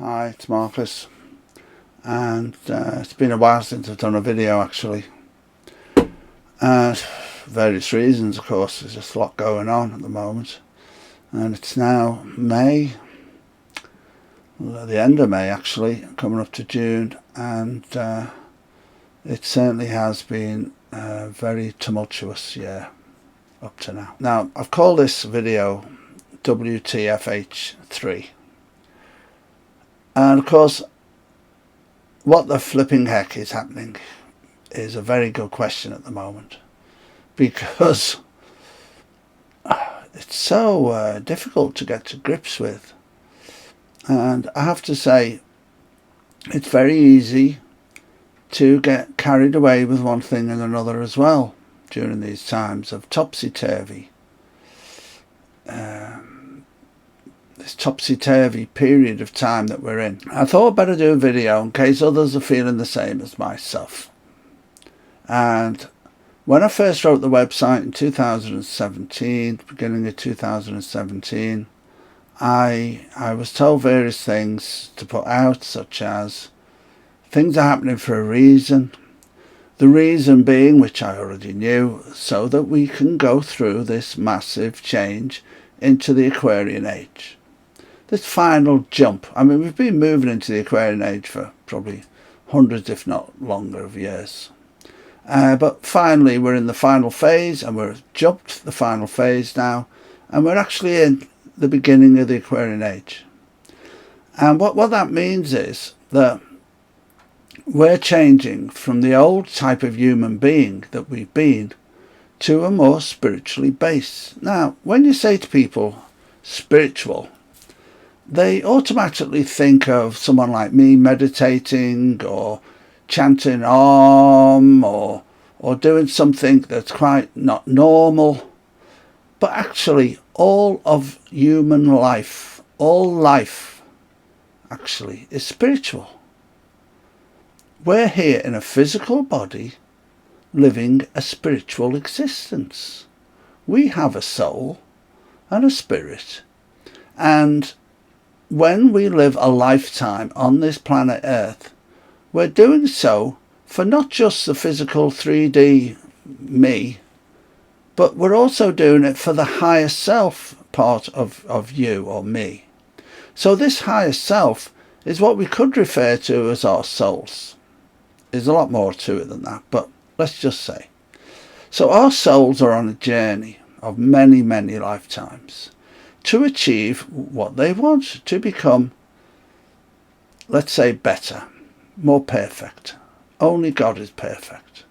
Hi, it's Marcus, and it's been a while since I've done a video actually. Various reasons, of course. There's just a lot going on at the moment, and it's now May, the end of May actually, coming up to June, and it certainly has been a very tumultuous year up to now. Now, I've called this video WTFH3. And of course, what the flipping heck is happening is a very good question at the moment, because it's so difficult to get to grips with. And I have to say, it's very easy to get carried away with one thing and another as well during these times of topsy-turvy. This topsy-turvy period of time that we're in. I thought I'd better do a video in case others are feeling the same as myself. And when I first wrote the website in 2017, beginning of 2017, I was told various things to put out, such as things are happening for a reason. The reason being, which I already knew, so that we can go through this massive change into the Aquarian Age. This final jump. I mean, we've been moving into the Aquarian Age for probably hundreds, if not longer, of years. But finally, we're in the final phase, and we've jumped the final phase now, and we're actually in the beginning of the Aquarian Age. And what that means is that we're changing from the old type of human being that we've been to a more spiritually based. Now, when you say to people spiritual, they automatically think of someone like me meditating or chanting Om or doing something that's quite not normal. But actually, all of human life, all life actually is spiritual. We're here in a physical body living a spiritual existence. We have a soul and a spirit, and when we live a lifetime on this planet Earth, we're doing so for not just the physical 3D me, but we're also doing it for the higher self part of you or me. So this higher self is what we could refer to as our souls. There's a lot more to it than that, but let's just say. So our souls are on a journey of many, many lifetimes to achieve what they want, to become, let's say, better, more perfect. Only God is perfect.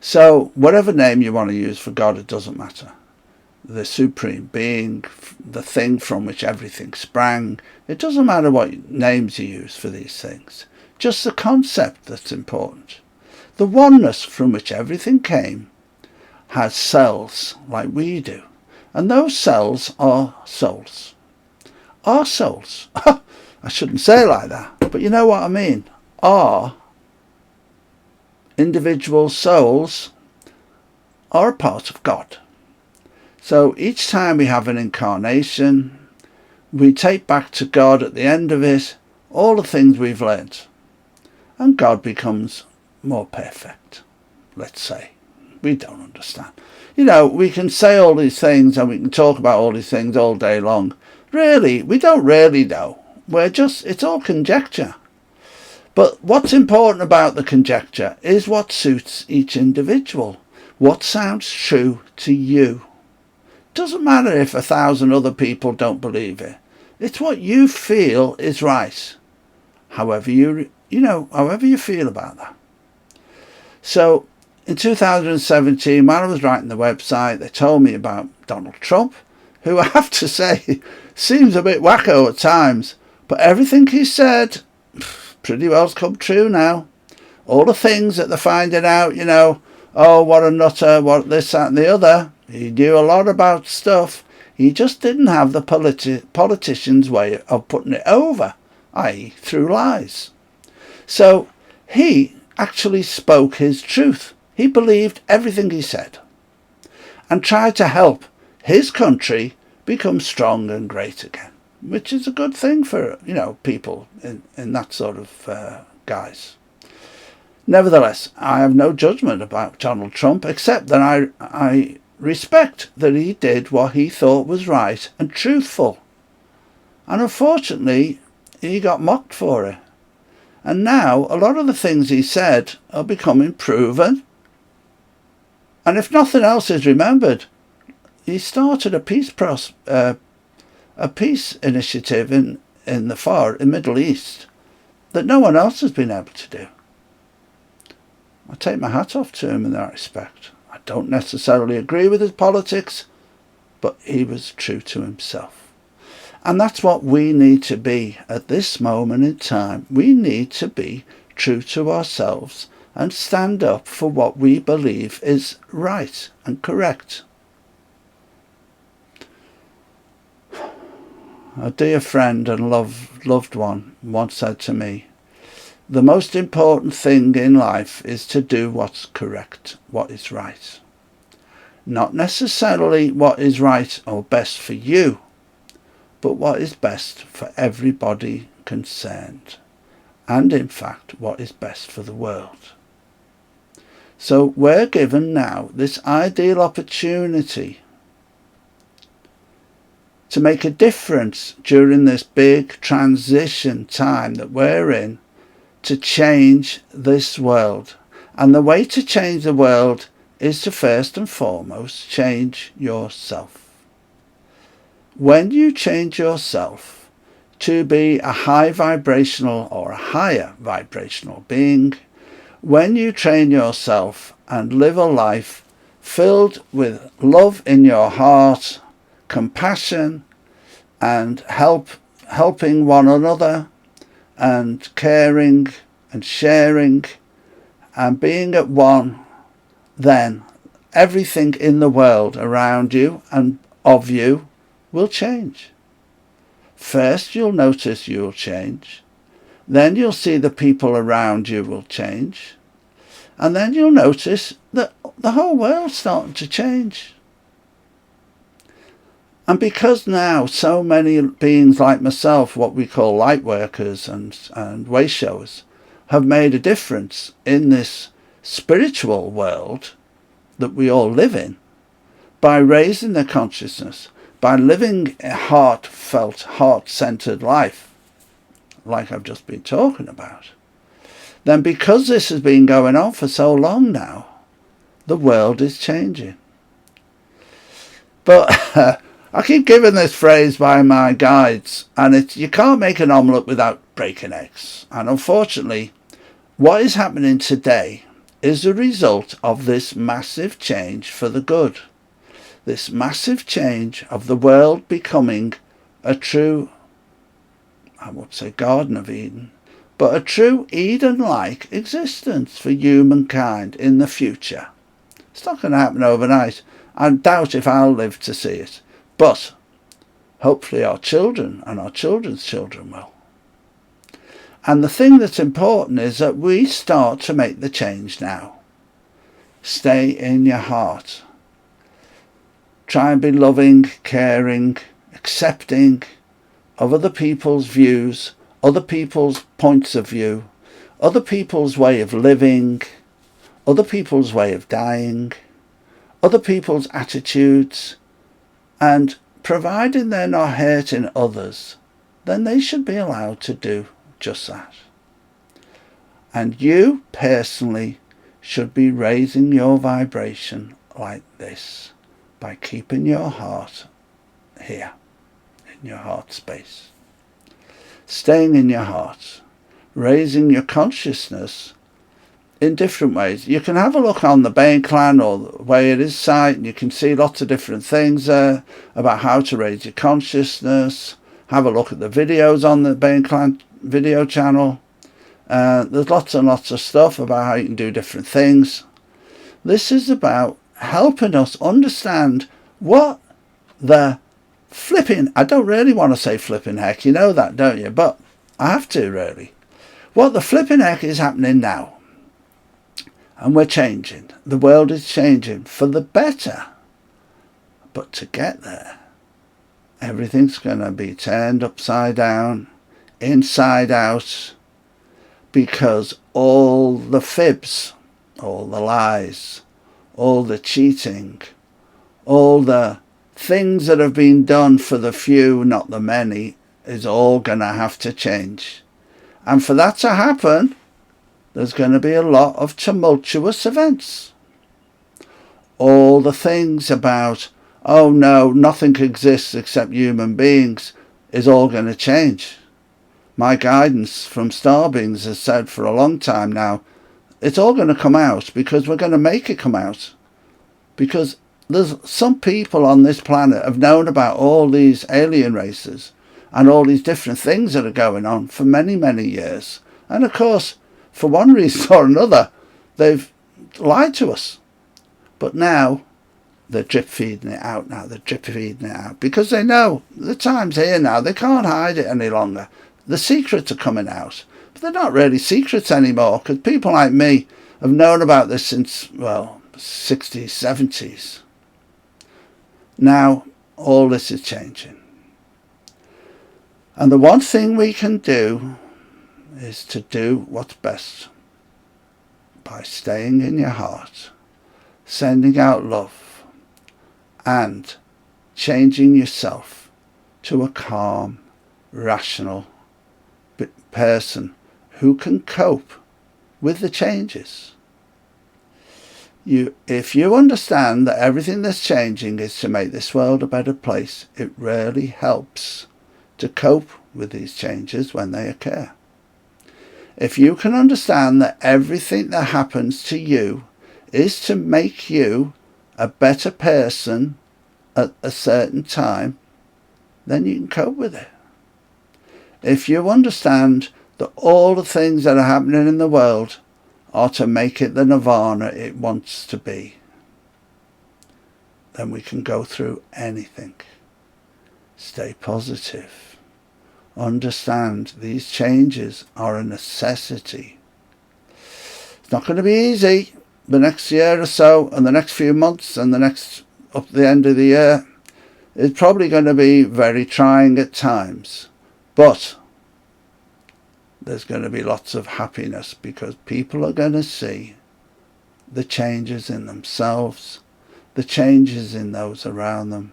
So whatever name you want to use for God, it doesn't matter. The supreme being, the thing from which everything sprang, it doesn't matter what names you use for these things. Just the concept that's important. The oneness from which everything came has cells like we do. And those cells are souls. Our souls. I shouldn't say it like that, but you know what I mean. Our individual souls are a part of God. So each time we have an incarnation, we take back to God at the end of it all the things we've learned. And God becomes more perfect, let's say. We don't understand. You know, we can say all these things and we can talk about all these things all day long. Really, we don't really know. It's all conjecture. But what's important about the conjecture is what suits each individual. What sounds true to you. Doesn't matter if 1,000 other people don't believe it. It's what you feel is right. However you feel about that. So, in 2017, while I was writing the website, they told me about Donald Trump, who I have to say seems a bit wacko at times, but everything he said pretty well's come true now. All the things that they're finding out, oh, what a nutter, what this, that and the other. He knew a lot about stuff. He just didn't have the politician's way of putting it over, i.e. through lies. So he actually spoke his truth. He believed everything he said and tried to help his country become strong and great again. which is a good thing for, you know, people in that sort of guise. Nevertheless, I have no judgment about Donald Trump, except that I respect that he did what he thought was right and truthful. And unfortunately, he got mocked for it. And now, a lot of the things he said are becoming proven. And if nothing else is remembered, he started a peace initiative in the Middle East that no one else has been able to do. I take my hat off to him in that respect. I don't necessarily agree with his politics, but he was true to himself. And that's what we need to be at this moment in time. We need to be true to ourselves and stand up for what we believe is right and correct. A dear friend and loved one once said to me, "The most important thing in life is to do what's correct, what is right. Not necessarily what is right or best for you, but what is best for everybody concerned, and in fact what is best for the world." So we're given now this ideal opportunity to make a difference during this big transition time that we're in, to change this world. And the way to change the world is to first and foremost change yourself. When you change yourself to be a high vibrational or a higher vibrational being, when you train yourself and live a life filled with love in your heart, compassion, and helping one another, and caring and sharing and being at one, then everything in the world around you and of you will change. First, you'll notice you'll change. Then you'll see the people around you will change. And then you'll notice that the whole world's starting to change. And because now so many beings like myself, what we call light workers and way showers, have made a difference in this spiritual world that we all live in, by raising their consciousness, by living a heartfelt, heart-centered life, like I've just been talking about, then because this has been going on for so long now, the world is changing. But I keep giving this phrase by my guides, and it's, you can't make an omelette without breaking eggs. And unfortunately, what is happening today is a result of this massive change for the good. This massive change of the world becoming a true, I would say Garden of Eden, but a true Eden-like existence for humankind in the future. It's not going to happen overnight. I doubt if I'll live to see it. But hopefully our children and our children's children will. And the thing that's important is that we start to make the change now. Stay in your heart. Try and be loving, caring, accepting of other people's views, other people's points of view, other people's way of living, other people's way of dying, other people's attitudes, and providing they're not hurting others, then they should be allowed to do just that. And you personally should be raising your vibration like this by keeping your heart here, in your heart space. Staying in your heart, raising your consciousness in different ways. You can have a look on the Bain Clan or the Way It Is site, and you can see lots of different things there about how to raise your consciousness. Have a look at the videos on the Bain Clan video channel. There's lots and lots of stuff about how you can do different things. This is about helping us understand what the flipping, I don't really want to say flipping heck, you know that, don't you? But I have to, really. What the flipping heck is happening now. And we're changing. The world is changing for the better. But to get there, everything's going to be turned upside down, inside out, because all the fibs, all the lies, all the cheating, all the things that have been done for the few, not the many, is all going to have to change. And for that to happen, there's going to be a lot of tumultuous events. All the things about, oh no, nothing exists except human beings, is all going to change. My guidance from star beings has said for a long time now, it's all going to come out, because we're going to make it come out. Because there's some people on this planet have known about all these alien races and all these different things that are going on for many, many years. And of course, for one reason or another, they've lied to us. But now, they're drip feeding it out now. They're drip feeding it out. Because they know the time's here now. They can't hide it any longer. The secrets are coming out. But they're not really secrets anymore, because people like me have known about this since, well, 60s, 70s. Now, all this is changing. And the one thing we can do is to do what's best by staying in your heart, sending out love, and changing yourself to a calm, rational person who can cope with the changes. If you understand that everything that's changing is to make this world a better place, it really helps to cope with these changes when they occur. If you can understand that everything that happens to you is to make you a better person at a certain time, then you can cope with it. If you understand that all the things that are happening in the world are to make it the nirvana it wants to be, then we can go through anything. Stay positive. Understand these changes are a necessity. It's not going to be easy. The next year or so, and the next few months, and the next up to the end of the year, it's probably going to be very trying at times. But there's going to be lots of happiness, because people are going to see the changes in themselves, the changes in those around them,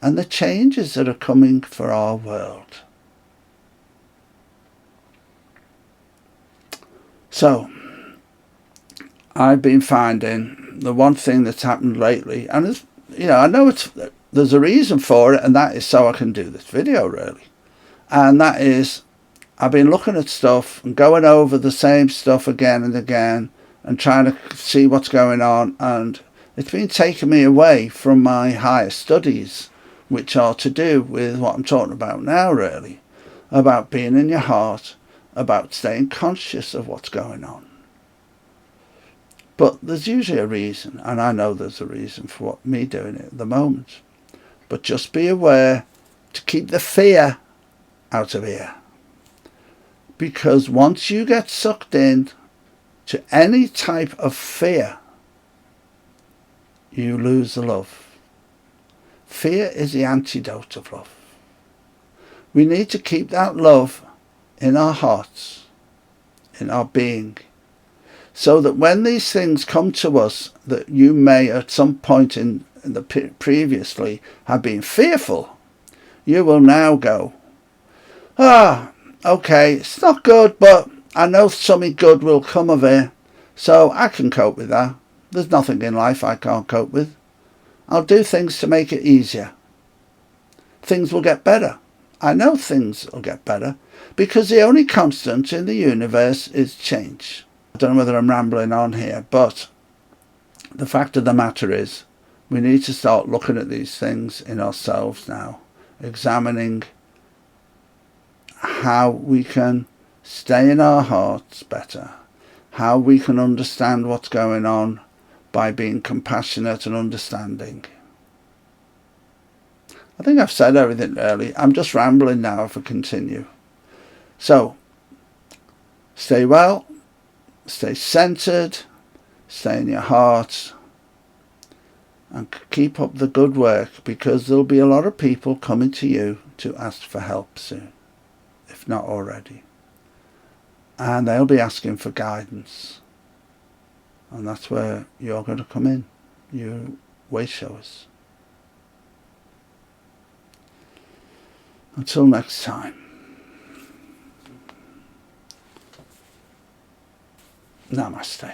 and the changes that are coming for our world. So, I've been finding the one thing that's happened lately, and it's, I know there's a reason for it, and that is so I can do this video, really. And that is, I've been looking at stuff and going over the same stuff again and again and trying to see what's going on, and it's been taking me away from my higher studies, which are to do with what I'm talking about now, really, about being in your heart, about staying conscious of what's going on. But there's usually a reason, and I know there's a reason for me doing it at the moment. But just be aware to keep the fear out of here. Because once you get sucked in to any type of fear, you lose the love. Fear is the antidote of love. We need to keep that love in our hearts, in our being, so that when these things come to us that you may at some point in the previously have been fearful, you will now go, okay, it's not good, but I know something good will come of it, so I can cope with that. There's nothing in life I can't cope with. I'll do things to make it easier. Things will get better. I know things will get better, because the only constant in the universe is change. I don't know whether I'm rambling on here, but the fact of the matter is, we need to start looking at these things in ourselves now, examining how we can stay in our hearts better, how we can understand what's going on by being compassionate and understanding. I think I've said everything really. I'm just rambling now if I continue. So, stay well, stay centered, stay in your heart, and keep up the good work, because there'll be a lot of people coming to you to ask for help soon, if not already. And they'll be asking for guidance. And that's where you're going to come in, you way showers. Until next time. Namaste.